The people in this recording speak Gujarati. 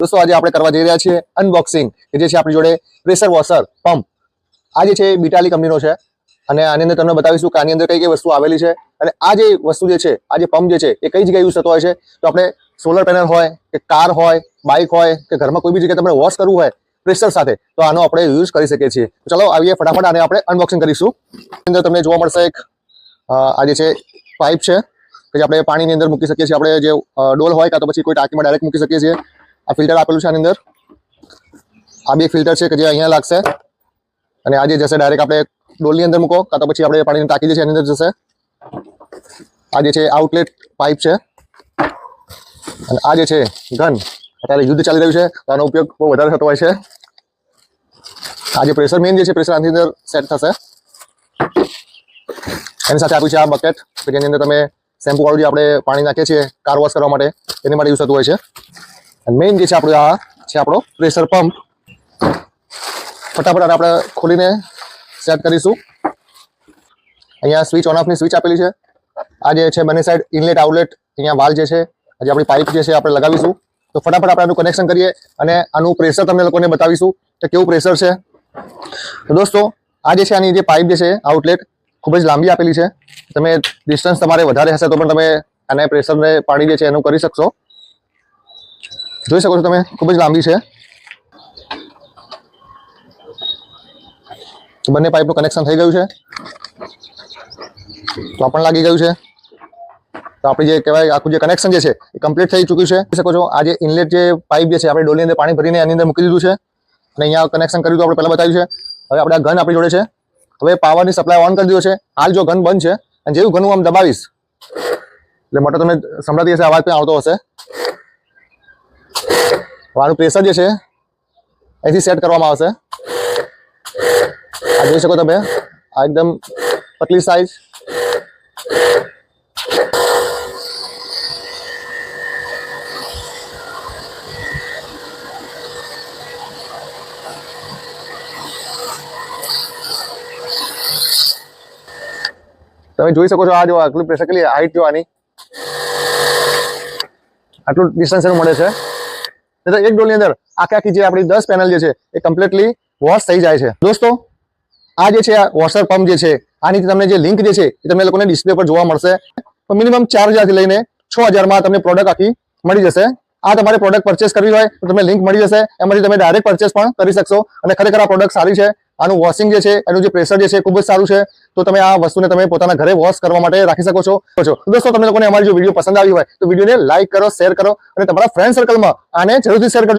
दोस्तों आज આપણે કરવા જઈ રહ્યા છીએ અનબોક્સિંગ કે જે છે આપણી જોડે પ્રેશર વોશર પંપ આ જે છે બીટાલી કંપનીનો છે અને આની અંદર તમને બતાવીશું કે આની અંદર કઈ કઈ વસ્તુ આવેલી છે અને આ જે વસ્તુ જે છે આ જે પંપ જે છે એ કઈ જગ્યાએ યુઝ થતો હોય છે તો આપણે સોલર પેનલ હોય કે કાર હોય બાઇક હોય કે ઘરમાં કોઈ બી જગ્યાએ તમારે વોશ કરવું હોય પ્રેશર સાથે તો આનો આપણે યુઝ કરી શકીએ છીએ ચલો આવીએ ફટાફટ આને આપણે અનબોક્સિંગ કરીશું અંદર તમને જોવા મળશે એક આ જે છે પાઇપ છે કે જે આપણે પાણીની અંદર મૂકી શકીએ છીએ આપણે જે ડોલ હોય કાં તો પછી કોઈ ટાંકીમાં ડાયરેક્ટ મૂકી શકીએ છીએ આ ફિલ્ટર આપેલું છે આની અંદર આ બી ફિલ્ટર છે કે જે અહીંયા લાગશે અને આ જે જશે ડાયરેક્ટ આપણે ડોલની અંદર મૂકો કાં તો પછી આપણે પાણીની ટાંકી જે છે એની અંદર જશે આ જે છે આઉટલેટ પાઇપ છે અને આ જે છે ગન અત્યારે યુદ્ધ ચાલી રહ્યું છે તો આનો ઉપયોગ બહુ વધારે થતો હોય છે આ જે પ્રેશર મેઇન જે છે પ્રેશર આની અંદર સેટ થશે એની સાથે આપ્યું છે આ બકેટ કે જેની અંદર તમે શેમ્પુ વાળું જે આપણે પાણી નાખીએ છીએ કાર વોશ કરવા માટે એની માટે યુઝ થતું હોય છે અને મેઇન જે છે આપણું આ છે આપણો પ્રેશર પંપ ફટાફટ આપણે ખોલીને સેટ કરીશું અહીંયા સ્વિચ ઓન ઓફની સ્વિચ આપેલી છે આ જે છે બંને સાઈડ ઇનલેટ આઉટલેટ અહીંયા વાલ જે છે આજે આપણી પાઇપ જે છે આપણે લગાવીશું તો ફટાફટ આપણે આનું કનેક્શન કરીએ અને આનું પ્રેશર તમને લોકોને બતાવીશું કે કેવું પ્રેશર છે તો દોસ્તો આ જે છે આની જે પાઇપ જે છે આઉટલેટ ખૂબ જ લાંબી આપેલી છે તમે ડિસ્ટન્સ તમારે વધારે હશે તો પણ તમે આને પ્રેશરને પાણી જે છે એનું કરી શકશો જોઈ શકો છો તમે ખૂબ જ લાંબી છે બંને પાઇપનું કનેક્શન થઈ ગયું છે તો પણ લાગી ગયું છે તો આપણી જે કહેવાય આખું જે કનેક્શન જે છે એ કમ્પ્લીટ થઈ ચૂક્યું છે જોઈ શકો છો આ જે ઇનલેટ જે પાઇપ જે છે આપણે ડોલની અંદર પાણી ભરીને એની અંદર મૂકી દીધું છે અને અહીંયા કનેક્શન કર્યું તો આપણે પહેલાં બતાવ્યું છે હવે આપણે આ ગન આપણી જોડે છે હવે પાવરની સપ્લાય ઓન કરી દીધો છે હાલ જો ગન બંધ છે અને જેવું ગન હું આમ દબાવીશ એટલે મોટો તમને સંભળાતી હશે અવાજ પણ આવતો હશે આનું પ્રેશર જે છે અહીંથી સેટ કરવામાં આવશે આ જોઈ શકો તમે આ એકદમ પતલી સાઈઝ તમે જોઈ શકો છો આ જો આટલું પ્રેશર કેટલી હાઈટ જો આની આટલું ડિસ્ટન્સ એનું મળે છે એક ડોલની અંદર આખી જે આપણી 10 પેનલ જે છે એ કમ્પ્લીટલી વોશ થઈ જાય છે દોસ્તો આ જે છે આ વોશર પંપ જે છે આની તમને જે લિંક જે છે એ તમને લોકોને ડિસ્પ્લે પર જોવા મળશે તો મિનિમમ 4000 થી લઈને 6000 માં તમને પ્રોડક્ટ આખી મળી જશે આ તમારે પ્રોડક્ટ પરચેસ કરવી હોય તો તમને લિંક મળી જશે એમાંથી તમે ડાયરેક્ટ પરચેસ પણ કરી શકશો અને ખરેખર આ પ્રોડક્ટ સારી છે આનું વોશિંગ જે છે એનું જે પ્રેશર જે છે ખૂબ જ સારું છે તો તમે આ વસ્તુને તમે પોતાના ઘરે વોશ કરવા માટે રાખી શકો છો દોસ્તો તમને લોકોને અમારી જો વિડીયો પસંદ આવી હોય તો વિડીયોને લાઈક કરો શેર કરો અને તમારા ફ્રેન્ડ સર્કલમાં આને જરૂરથી શેર કરો